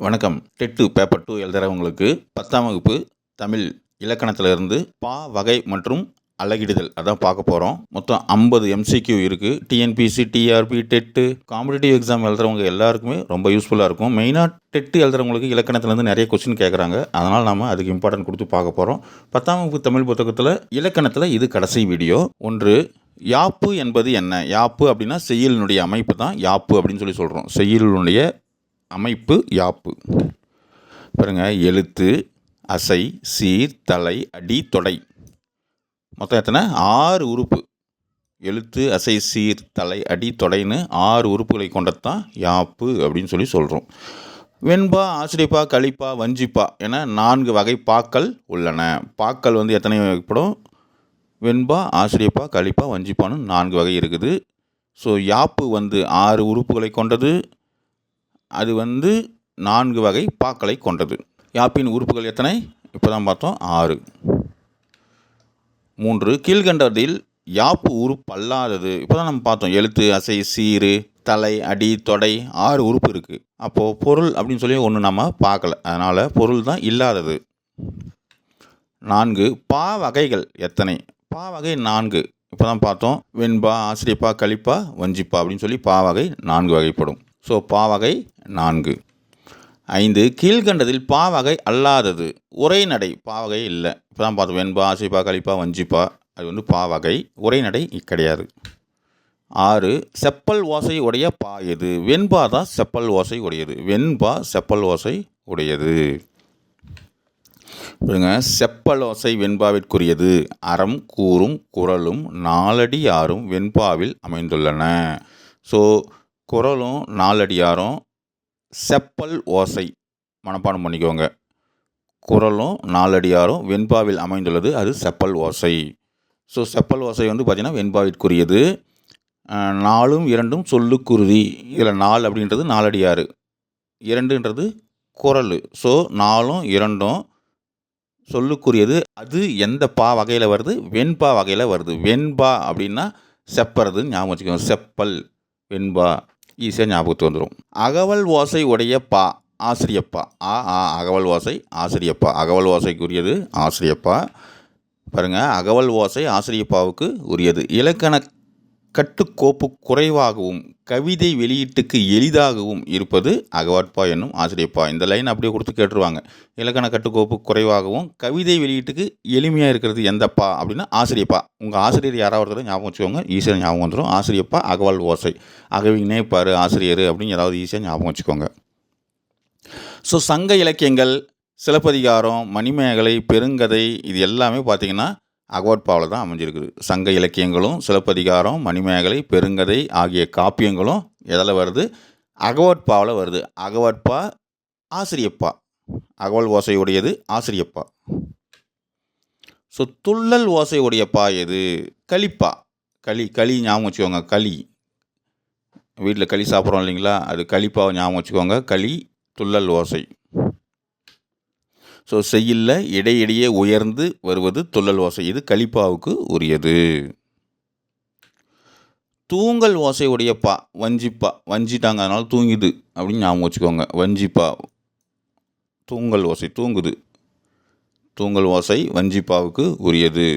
வணக்கம். TET paper 2 எழுதுகிறவங்களுக்கு 10ஆம் வகுப்பு தமிழ் இலக்கணத்திலிருந்து பா வகை மற்றும் அலகிடுதல் அதான் பார்க்க போகிறோம். மொத்தம் 50 எம்சிக்யூ இருக்குது. TNPSC, TRB, TET, competitive exam எழுதுறவங்க எல்லாருக்குமே ரொம்ப யூஸ்ஃபுல்லாக இருக்கும். மெயினாக டெட்டு எழுதுறவங்களுக்கு இலக்கணத்துலேருந்து நிறைய கொஸ்டின் கேட்குறாங்க. அதனால் நம்ம அதுக்கு இம்பார்ட்டன்ட் கொடுத்து பார்க்க போகிறோம். 10ஆம் வகுப்பு தமிழ் புத்தகத்தில் இலக்கணத்தில் இது கடைசி வீடியோ. ஒன்று, யாப்பு என்பது என்ன? யாப்பு அப்படின்னா செய்யுளினுடைய அமைப்பு தான் யாப்பு அப்படின்னு சொல்லி சொல்கிறோம். செய்யுளினுடைய அமைப்பு யாப்பு. பாருங்க, எழுத்து, அசை, சீர், தலை, அடி, தொடை. மொத்தம் எத்தனை? 6 உறுப்பு. எழுத்து, அசை, சீர், தலை, அடி, தொடைன்னு 6 உறுப்புகளை கொண்டது தான் யாப்பு அப்படின்னு சொல்லி சொல்கிறோம். வெண்பா, ஆசிரியப்பா, கலிப்பா, வஞ்சிப்பா என 4 வகை பாக்கள் உள்ளன. பாக்கள் எத்தனை வகைப்படும்? வெண்பா, ஆசிரியப்பா, கலிப்பா, வஞ்சிப்பான்னு 4 வகை இருக்குது. ஸோ யாப்பு 6 உறுப்புகளை கொண்டது. அது 4 வகை பாக்களை கொண்டது. யாப்பின் உறுப்புகள் எத்தனை? இப்போ தான் பார்த்தோம், 6. 3, கீழ்கண்டதில் யாப்பு உறுப்பல்லாதது. இப்போ தான் நம்ம பார்த்தோம், எழுத்து, அசை, சீரு, தலை, அடி, தொடை 6 உறுப்பு இருக்குது. அப்போது பொருள் அப்படின்னு சொல்லி ஒன்று நம்ம பார்க்கல, அதனால் பொருள் தான் இல்லாதது. 4, பா வகைகள் எத்தனை? பா வகை 4. இப்போ தான் பார்த்தோம், வெண்பா, ஆசிரியப்பா, கலிப்பா, வஞ்சிப்பா அப்படின்னு சொல்லி பா வகை 4 வகைப்படும். ஸோ பா வகை 4. 5, கீழ்கண்டதில் பா வகை அல்லாதது. உரைநடை பா வகை இல்லை. இப்போ தான் பார்த்தோம், வெண்பா, ஆசிரியப்பா, கலிப்பா, வஞ்சிப்பா அது பா வகை. உரைநடை கிடையாது. 6, செப்பல் ஓசை உடைய பா எது? வெண்பா தான் செப்பல் ஓசை உடையது. வெண்பா செப்பல் ஓசை உடையது. செப்பல் ஓசை வெண்பாவிற்குரியது. அறம், கூறும், குறளும், நாலடியாரும் வெண்பாவில் அமைந்துள்ளன. ஸோ குறளும் நாலடியாரும் செப்பல் ஓசை மனப்பாடம் பண்ணிக்கோங்க. குறளும் நாலடியாரும் வெண்பாவில் அமைந்துள்ளது, அது செப்பல் ஓசை. ஸோ செப்பல் ஓசை பார்த்திங்கன்னா வெண்பாவிற்குரியது. 4ம் 2ம் சொல்லுக்குருதி. இதில் 4 அப்படின்றது நாலடியார், 2ன்றது குறள். ஸோ 4ம் 2ம் சொல்லுக்குரியது. அது எந்த பா வகையில் வருது? வெண்பா வகையில் வருது. வெண்பா அப்படின்னா செப்பறதுன்னு ஞாபகம் வச்சுக்கோங்க. செப்பல், வெண்பா ஈஸியாக ஞாபகத்து வந்துடும். அகவல் ஓசை உடைய பா ஆசிரியப்பா. அகவல் ஓசை ஆசிரியப்பா. அகவல் ஓசைக்குரியது ஆசிரியப்பா. பாருங்கள், அகவல் ஓசை ஆசிரியப்பாவுக்கு உரியது. இலக்கண கட்டுக்கோப்பு குறைவாகவும் கவிதை வெளியீட்டுக்கு எளிதாகவும் இருப்பது அகவற்பா என்னும் ஆசிரியப்பா. இந்த லைன் அப்படியே கொடுத்து கேட்டுருவாங்க. இலக்கண கட்டுக்கோப்பு குறைவாகவும் கவிதை வெளியீட்டுக்கு எளிமையாக இருக்கிறது எந்தப்பா அப்படின்னா ஆசிரியப்பா. உங்கள் ஆசிரியர் யாராவது ஞாபகம் வச்சுக்கோங்க, ஈஸியாக ஞாபகம் வந்துடும். ஆசிரியப்பா அகவல் ஓசை. அகவினே பாரு ஆசிரியர் அப்படின்னு ஏதாவது ஈஸியாக ஞாபகம் வச்சுக்கோங்க. ஸோ சங்க இலக்கியங்கள், சிலப்பதிகாரம், மணிமேகலை, பெருங்கதை இது எல்லாமே பார்த்திங்கன்னா அகவற்பாவில் தான் அமைஞ்சிருக்குது. சங்க இலக்கியங்களும், சிலப்பதிகாரம், மணிமேகலை, பெருங்கதை ஆகிய காப்பியங்களும் எதில் வருது? அகவற்பாவில் வருது. அகவற்பா ஆசிரியப்பா. அகவல் ஓசை உடையது ஆசிரியப்பா. ஸோ துள்ளல் ஓசை உடைய பா எது? கலிப்பா. களி ஞாபகம் வச்சுக்கோங்க. களி, வீட்டில் களி சாப்பிட்றோம் இல்லைங்களா, அது கலிப்பாவை ஞாபகம் வச்சுக்கோங்க. களி துள்ளல் ஓசை. ஸோ செய்யுளில் இடையிடையே உயர்ந்து வருவது துள்ளல் ஓசை. இது கலிப்பாவுக்கு உரியது. தூங்கல் ஓசை உடைய பா வஞ்சிப்பா. வஞ்சிட்டாங்க அதனால் தூங்கிது அப்படின்னு ஞாபகம் வச்சுக்கோங்க. வஞ்சிப்பா தூங்கல் ஓசை, தூங்குது. தூங்கல் ஓசை வஞ்சிப்பாவுக்கு உரியது.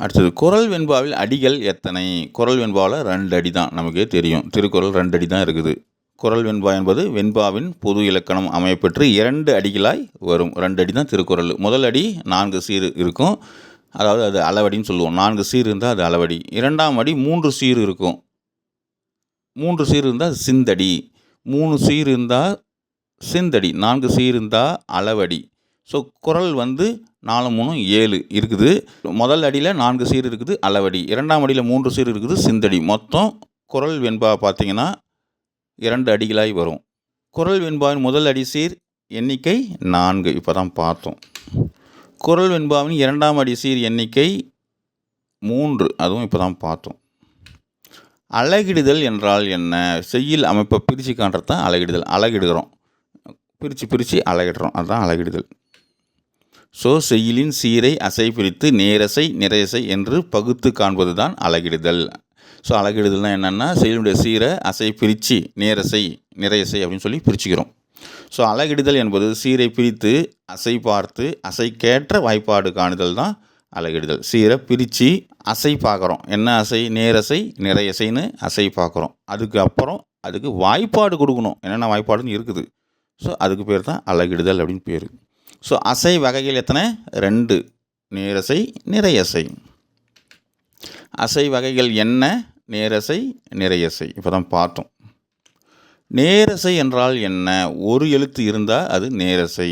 அடுத்தது, குறள் வெண்பாவில் அடிகள் எத்தனை? குறள் வெண்பாவில் 2 அடி தான், நமக்கே தெரியும். திருக்குறள் 2 அடி தான் இருக்குது. குறள் வெண்பா என்பது வெண்பாவின் பொது இலக்கணம் அமையப்பெற்று 2 அடிகளாய் வரும். 2 அடி தான் திருக்குறள். முதல் அடி 4 சீர் இருக்கும், அதாவது அது அளவடின்னு சொல்லுவோம். 4 சீர் இருந்தால் அது அளவடி. 2ஆம் அடி 3 சீர் இருக்கும். 3 சீர் இருந்தால் சிந்தடி. 3 சீர் இருந்தால் சிந்தடி. 4 சீர் இருந்தால் அளவடி. ஸோ குறள் 4 3 7 இருக்குது. முதல் அடியில் 4 சீர் இருக்குது அளவடி. 2ஆம் அடியில் 3 சீர் இருக்குது சிந்தடி. மொத்தம் குறள் வெண்பா பார்த்திங்கன்னா 2 அடிகளாய் வரும். குறள் வெண்பாவின் முதல் அடி சீர் எண்ணிக்கை 4. இப்போ தான் பார்த்தோம். குறள் வெண்பாவின் 2ஆம் அடி சீர் எண்ணிக்கை 3. அதுவும் இப்போ தான் பார்த்தோம். அலகிடுதல் என்றால் என்ன? செய்யுள் அமைப்பை பிரித்து காண்றது தான் அலகிடுதல். அலகிடுகிறோம், பிரித்து அலகிடுறோம், அதுதான் அலகிடுதல். ஸோ செய்யுளின் சீரை அசை பிரித்து நேரசை நிறையசை என்று பகுத்து காண்பது தான் அலகிடுதல். ஸோ அலகிடுதல்னால் என்னென்னா, செயலுடைய சீரை அசை பிரித்து நேரசை நிறையசை அப்படின்னு சொல்லி பிரிச்சுக்கிறோம். ஸோ அலகிடுதல் என்பது சீரை பிரித்து அசை பார்த்து அசைக்கேற்ற வாய்ப்பாடு காணுதல் தான் அலகிடுதல். சீரை பிரித்து அசை பார்க்குறோம். என்ன அசை? நேரசை நிறையசைன்னு அசை பார்க்குறோம். அதுக்கு வாய்ப்பாடு கொடுக்கணும். என்னென்ன வாய்ப்பாடுன்னு இருக்குது. ஸோ அதுக்கு பேர் தான் அலகிடுதல் அப்படின்னு பேர். ஸோ அசை வகைகள் எத்தனை? 2. நேரசை நிறையசை. அசை வகைகள் என்ன? நேரசை நிறையசை. இப்போ தான் பார்த்தோம். நேரசை என்றால் என்ன? ஒரு எழுத்து இருந்தால் அது நேரசை.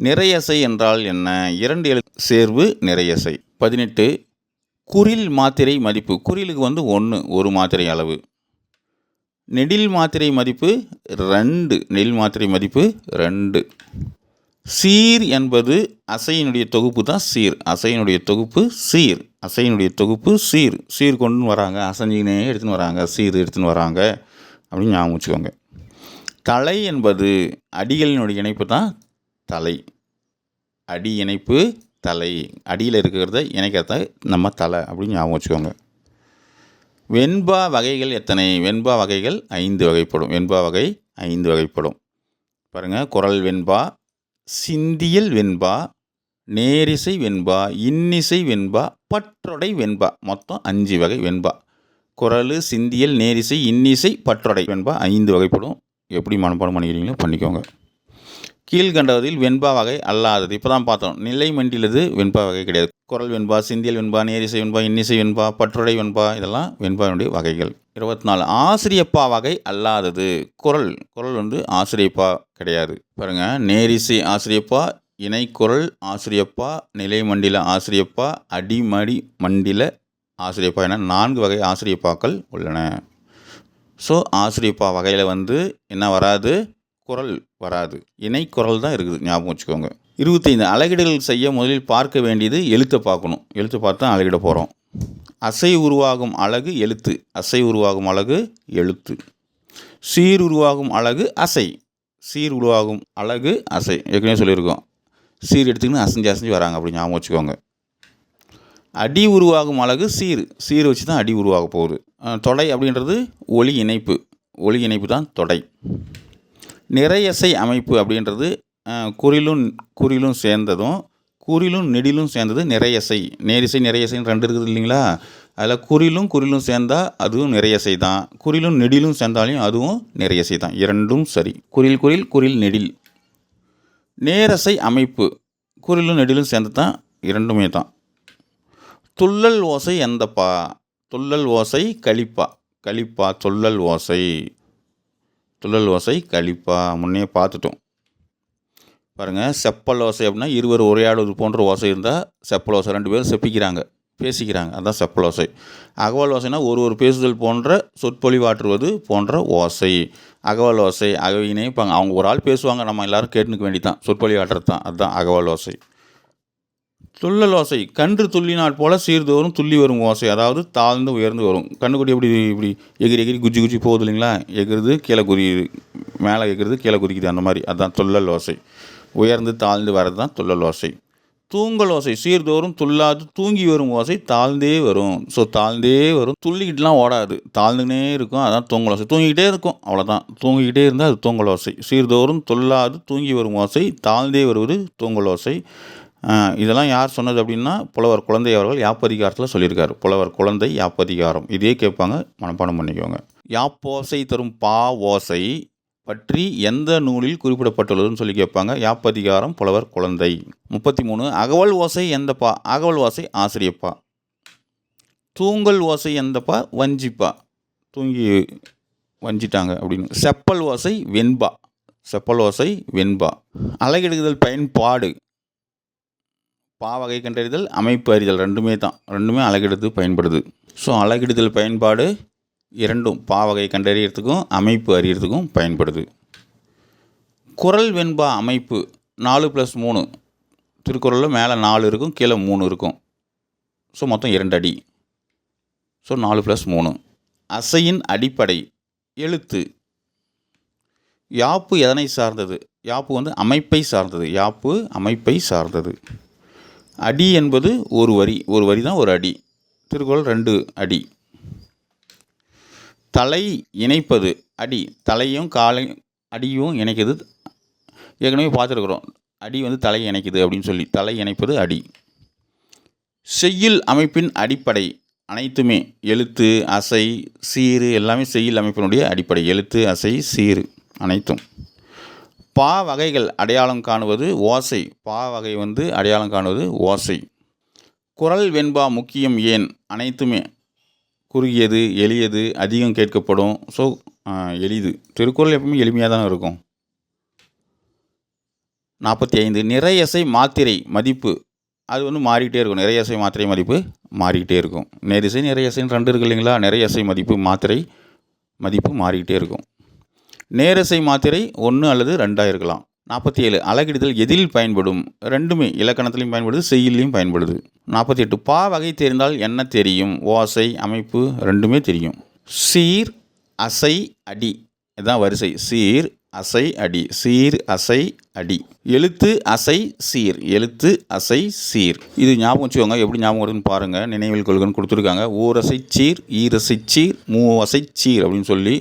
நிறையசை என்றால் என்ன? 2 எழுத்து சேர்வு நிறையசை. 18. குறில் மாத்திரை மதிப்பு. குறிலுக்கு 1 ஒரு மாத்திரை அளவு. நெடில் மாத்திரை மதிப்பு 2. நெடில் மாத்திரை மதிப்பு 2. சீர் என்பது அசையினுடைய தொகுப்பு தான் சீர். அசையினுடைய தொகுப்பு சீர். அசையினுடைய தொகுப்பு சீர். சீர் கொண்டு வராங்க, அசைஞ்சினே எடுத்துன்னு வராங்க, சீர் எடுத்துன்னு வராங்க அப்படின்னு ஞாபகம் வச்சுக்கோங்க. தலை என்பது அடிகளினுடைய இணைப்பு தான் தலை. அடி இணைப்பு தலை. அடியில் இருக்கிறத இணைக்கிறத நம்ம தலை அப்படின்னு ஞாபகம் வச்சுக்கோங்க. வெண்பா வகைகள் எத்தனை? வெண்பா வகைகள் 5 வகைப்படும். வெண்பா வகை 5 வகைப்படும். பாருங்கள், குரல் வெண்பா, சிந்தியல் வெண்பா, நேரிசை வெண்பா, இன்னிசை வெண்பா, பற்றொடை வெண்பா. மொத்தம் 5 வகை வெண்பா. குரல், சிந்தியல், நேரிசை, இன்னிசை, பற்றொடை வெண்பா 5 வகைப்படும். எப்படி மனப்பாடம் பண்ணிக்கிறீங்களோ பண்ணிக்கோங்க. கீழ்கண்டதில் வெண்பா வகை அல்லாதது. இப்போ தான் பார்த்தோம். நிலை மண்டிலது வெண்பா வகை கிடையாது. குரல் வெண்பா, சிந்தியல் வெண்பா, நேரிசை வெண்பா, இன்னிசை வெண்பா, பற்றொடை வெண்பா, இதெல்லாம் வெண்பாவினுடைய வகைகள். 24. ஆசிரியப்பா வகை அல்லாதது. குரல் ஆசிரியப்பா கிடையாது. பாருங்கள், நேரிசை ஆசிரியப்பா, இணைக்குரல் ஆசிரியப்பா, நிலை மண்டில ஆசிரியப்பா, அடிமடி மண்டில ஆசிரியப்பா என 4 வகை ஆசிரியப்பாக்கள் உள்ளன. ஸோ ஆசிரியப்பா வகையில் என்ன வராது? குரல் வராது. இணைக்குரல் தான் இருக்குது, ஞாபகம் வச்சுக்கோங்க. 25. அலகிடுதல் செய்ய முதலில் பார்க்க வேண்டியது எழுத்தை பார்க்கணும். எழுத்து பார்த்து தான் அலகிட போகிறோம். அசை உருவாகும் அலகு எழுத்து. அசை உருவாகும் அலகு எழுத்து. சீர் உருவாகும் அலகு அசை. சீர் உருவாகும் அலகு அசை. ஏற்கனவே சொல்லியிருக்கோம். சீர் எடுத்துக்கின்னு அசைஞ்சு வராங்க அப்படி ஞாபகம் வச்சுக்கோங்க. அடி உருவாகும் அலகு சீர். சீர் வச்சு தான் அடி உருவாக போகுது. தொடை அப்படின்றது ஒலி இணைப்பு. ஒலி இணைப்பு தான் தொடை. நிறையசை அமைப்பு அப்படின்றது குறிலும் சேர்ந்ததும் குறிலும் நெடிலும் சேர்ந்தது நிறையசை. நேரிசை நிறையசைன்னு 2 இருக்குது இல்லைங்களா? அதில் குறிலும் சேர்ந்தால் அதுவும் நிறையசை தான். குறிலும் நெடிலும் சேர்ந்தாலையும் அதுவும் நிறையசை தான். 2ம் சரி. குறில் நெடில். நேரசை அமைப்பு குறிலும் நெடிலும் சேர்ந்து தான் 2மே தான். துள்ளல் ஓசை எந்தப்பா? துள்ளல் ஓசை கலிப்பா. கலிப்பா துள்ளல் ஓசை. துள்ளல் ஓசை கலிப்பா. முன்னே பார்த்துட்டோம். பாருங்கள், செப்பல் ஓசை அப்படின்னா இருவர் உரையாடுவது போன்ற ஓசை இருந்தால் செப்பல் ஓசை. 2 பேரும் செப்பிக்கிறாங்க, பேசிக்கிறாங்க, அதுதான் செப்பல் ஓசை. அகவல் ஓசைனா ஒரு பேசுதல் போன்ற சொற்பொழிவாற்றுவது போன்ற ஓசை. அகவல் ஓசை அகவினே இப்போ அவங்க ஒரு ஆள் பேசுவாங்க, நம்ம எல்லோரும் கேட்டுனுக்க வேண்டிதான். சொற்பொழிவாற்றுறது தான், அதுதான் அகவல் ஓசை. துள்ளல் ஓசை கன்று துள்ளினால் போல சீர்தோறும் துள்ளி வரும் ஓசை. அதாவது தாழ்ந்து உயர்ந்து வரும். கண்ணுக்குட்டி இப்படி எகிரி குச்சி போகுது இல்லைங்களா? எகிறது கீழே குறியுது, மேலே எகிறது கீழே குறிக்குது, அந்த மாதிரி. அதுதான் துள்ளல் ஓசை. உயர்ந்து தாழ்ந்து வர்றது தான் துள்ளல் ஓசை. தூங்கல் ஓசை சீர்தோறும் துள்ளாது தூங்கி வரும் ஓசை தாழ்ந்தே வரும். ஸோ தாழ்ந்தே வரும், துள்ளிக்கிட்டுலாம் ஓடாது, தாழ்ந்துனே இருக்கும். அதான் தூங்கல் ஓசை. தூங்கிக்கிட்டே இருக்கும், அவ்வளோதான். தூங்கிக்கிட்டே இருந்தால் அது தூங்கல் ஓசை. சீர்தோறும் துள்ளாது தூங்கி வரும் ஓசை தாழ்ந்தே வருவது தூங்கல் ஓசை. இதெல்லாம் யார் சொன்னது அப்படின்னா புலவர் குழந்தை அவர்கள் யாப்பதிகாரத்தில் சொல்லியிருக்காரு. புலவர் குழந்தை யாப்பதிகாரம். இதே கேட்பாங்க, மனப்பாடம் பண்ணிக்கோங்க. யாப்போசை தரும் பா ஓசை பற்றி எந்த நூலில் குறிப்பிடப்பட்டுள்ளதுன்னு சொல்லி கேட்பாங்க. யாப்பதிகாரம், புலவர் குழந்தை. 33. அகவல் ஓசை எந்தப்பா? அகவல் ஓசை ஆசிரியப்பா. தூங்கல் ஓசை எந்தப்பா? வஞ்சிப்பா. தூங்கி வஞ்சிட்டாங்க அப்படின்னு. செப்பல் ஓசை வெண்பா. செப்பல் ஓசை வெண்பா. அலகிடுதல் பயன்பாடு. பா வகை கண்டறிதல், அமைப்பு அறிதல், 2மே தான். 2மே அலகிடுதல் பயன்படுது. ஸோ அலகிடுதல் பயன்பாடு 2ம் பா வகை கண்டறியறதுக்கும் அமைப்பு அறியறதுக்கும் பயன்படுது. குரல் வெண்பா அமைப்பு 4+3. திருக்குறளில் மேலே 4 இருக்கும், கீழே 3 இருக்கும். ஸோ மொத்தம் 2 அடி. ஸோ 4+3. அசையின் அடிப்படை எழுத்து. யாப்பு எதனை சார்ந்தது? யாப்பு அமைப்பை சார்ந்தது. யாப்பு அமைப்பை சார்ந்தது. அடி என்பது ஒரு வரி தான் ஒரு அடி. திருக்குறள் 2 அடி. தலை இணைப்பது அடி. தலையும் காலை அடியும் இணைக்குது. ஏற்கனவே பார்த்துருக்குறோம். அடி வந்து தலையை இணைக்குது அப்படின்னு சொல்லி. தலை இணைப்பது அடி. செய்யுள் அமைப்பின் அடிப்படை அனைத்துமே எழுத்து, அசை, சீர் எல்லாமே செய்யுள் அமைப்பினுடைய அடிப்படை. எழுத்து, அசை, சீர் அனைத்தும். பா வகைகள் அடையாளம் காணுவது ஓசை. பா வகை வந்து அடையாளம் காணுவது ஓசை. குரல் வெண்பா முக்கியம் ஏன்? அனைத்துமே குறுகியது, எளியது, அதிகம் கேட்கப்படும். ஸோ எளிது. திருக்குறள் எப்பவுமே எளிமையாக தானே இருக்கும். 45 நிறையசை மாத்திரை மதிப்பு அது வந்து மாறிக்கிட்டே இருக்கும். நிறையசை மாத்திரை மதிப்பு மாறிக்கிட்டே இருக்கும். நேரிசை நிறையசைன்னு 2 இருக்கு இல்லைங்களா? நிறையசை மதிப்பு மாத்திரை மதிப்பு மாறிக்கிட்டே இருக்கும். நேரிசை மாத்திரை 1 அல்லது 2 இருக்கலாம். 47 அலகிடுதல் எதில் பயன்படும்? ரெண்டுமே இலக்கணத்திலையும் பயன்படுது, செய்யுள்லையும் பயன்படுது. 48 பா வகை தெரிந்தால் என்ன தெரியும்? ஓசை, அமைப்பு ரெண்டுமே தெரியும். சீர், அசை, அடி இதுதான் வரிசை. சீர், அசை, அடி. சீர், அசை, அடி. எழுத்து, அசை, சீர். எழுத்து, அசை, சீர். இது ஞாபகம் வச்சுக்கோங்க. எப்படி ஞாபகம் வருதுன்னு பாருங்கள். நினைவில் கொள்கன்னு கொடுத்துருக்காங்க. ஓரசை சீர், ஈரசை சீர், மூவசை சீர் அப்படின்னு சொல்லி.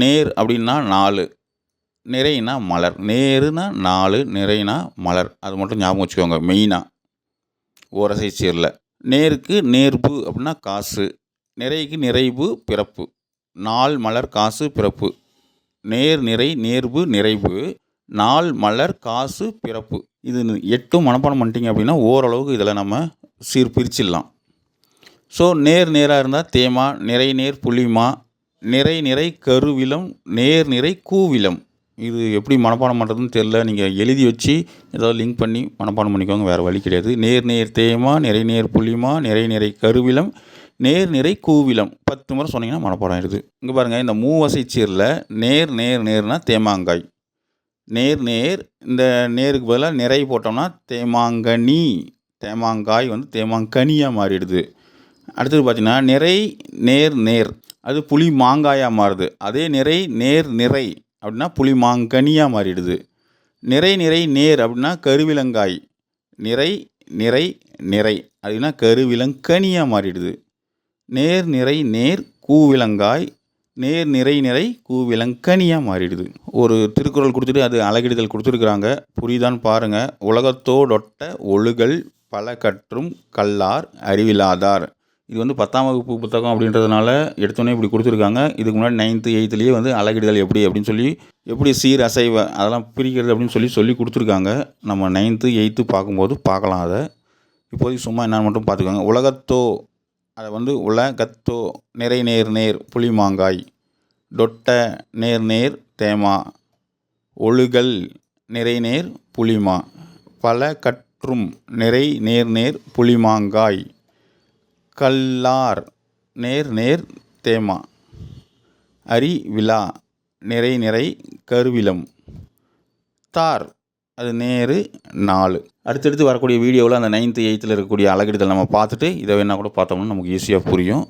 நேர் அப்படின்னா 4, நிறைனா மலர். நேருனா 4, நிறைனா மலர். அது மட்டும் ஞாபகம் வச்சுக்கோங்க மெயினாக ஓரசை சீரில். நேருக்கு நேர்பு அப்படின்னா காசு. நிறைக்கு நிறைவு பிறப்பு. நாள் மலர் காசு பிறப்பு. நேர் நிறை நேர்வு நிறைவு. நாள் மலர் காசு பிறப்பு. இது 8 மனப்பாடம் பண்ணிட்டீங்க அப்படின்னா ஓரளவுக்கு இதில் நம்ம சீர் பிரிச்சிடலாம். ஸோ நேர் நேராக இருந்தால் தேமா, நிறை நேர் புளிமா, நிறை நிறை கருவிலம், நேர் நிறை கூவிலம். இது எப்படி மனப்பாடம் பண்ணுறதுன்னு தெரில. நீங்கள் எழுதி வச்சு ஏதாவது லிங்க் பண்ணி மனப்பாடம் பண்ணிக்கோங்க. வேறு வழி கிடையாது. நேர் நேர் தேமா, நிறை நேர் புளிமா, நிறை நிறை கருவிலம், நேர் நிறை கூவிலம். 10 முறை சொன்னீங்கன்னா மனப்பாடம் ஆயிடுது. இங்கே பாருங்கள். இந்த மூவசை சீரில் நேர் நேர் நேர்னா தேமாங்காய். நேர் நேர் இந்த நேருக்கு பதிலாக நிறை போட்டோம்னா தேமாங்கனி. தேமாங்காய் வந்து தேமாங்கனியாக மாறிடுது. அடுத்தது பார்த்திங்கன்னா நிறை நேர் நேர் அது புளி மாங்காயாக மாறுது. அதே நிறை நேர் நிறை அப்படின்னா புளி மாங்கனியாக மாறிடுது. நிறை நிறை நேர் அப்படின்னா கருவிலங்காய். நிறை நிறை நிறை அப்படின்னா கருவிலங்கனியாக மாறிடுது. நேர் நிறை நேர் கூவிலங்காய், நேர் நிறை நிறை கூவிலங்கனியாக மாறிடுது. ஒரு திருக்குறள் கொடுத்துட்டு அது அலகிடுதல் கொடுத்துருக்குறாங்க. புரியுதான்னு பாருங்கள். உலகத்தோடொட்ட ஒழுகல் பல கற்றும் கல்லார் அறிவிலாதார். இது வந்து 10ஆம் வகுப்பு புத்தகம் அப்படின்றதுனால எடுத்தோன்னே இப்படி கொடுத்துருக்காங்க. இதுக்கு முன்னாடி 9th 8thலேயே வந்து அலகிடுதல் அப்படின்னு சொல்லி எப்படி சீர் அசைவ அதெல்லாம் பிரிக்கிறது அப்படின்னு சொல்லி கொடுத்துருக்காங்க. நம்ம 9th 8th பார்க்கும்போது பார்க்கலாம். அதை இப்போதைக்கு சும்மா என்னென்னு மட்டும் பார்த்துக்கோங்க. உலகத்தோ அதை வந்து உலகத்தோ நிறை நேர் நேர் புளி மாங்காய், டொட்ட நேர் நேர் தேமா, ஒழுகல் நிறை நேர் புளிமா, பல கற்றும் நிறை நேர் நேர் புளிமாங்காய், கல்லார் நேர் நேர் தேமா, அரி விழா நிறை நிறை கருவிலம், தார் அது நேரு 4. அடுத்தடுத்து வரக்கூடிய வீடியோவில் அந்த 9th 8th இருக்கக்கூடிய அலகிடுதல் நம்ம பார்த்துட்டு இதை வேணால் கூட பார்த்தோம்னா நமக்கு ஈஸியாக புரியும்.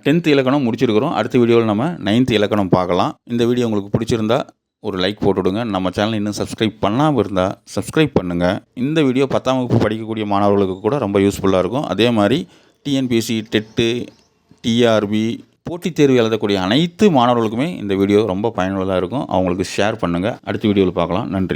10th இலக்கணம் முடிச்சிருக்கிறோம். அடுத்த வீடியோவில் நம்ம 9th இலக்கணம் பார்க்கலாம். இந்த வீடியோ உங்களுக்கு பிடிச்சிருந்தா ஒரு லைக் போட்டுவிடுங்க. நம்ம சேனல் இன்னும் சப்ஸ்கிரைப் பண்ணாமல் இருந்தால் சப்ஸ்கிரைப் பண்ணுங்கள். இந்த வீடியோ 10ஆம் வகுப்பு படிக்கக்கூடிய மாணவர்களுக்கு கூட ரொம்ப யூஸ்ஃபுல்லாக இருக்கும். அதே மாதிரி டிஎன்பிஎஸ்சி, டெட்டு, டிஆர்பி போட்டித் தேர்வு எழுதக்கூடிய அனைத்து மாணவர்களுக்குமே இந்த வீடியோ ரொம்ப பயனுள்ளதாக இருக்கும். அவங்களுக்கு ஷேர் பண்ணுங்கள். அடுத்த வீடியோவில் பார்க்கலாம். நன்றி.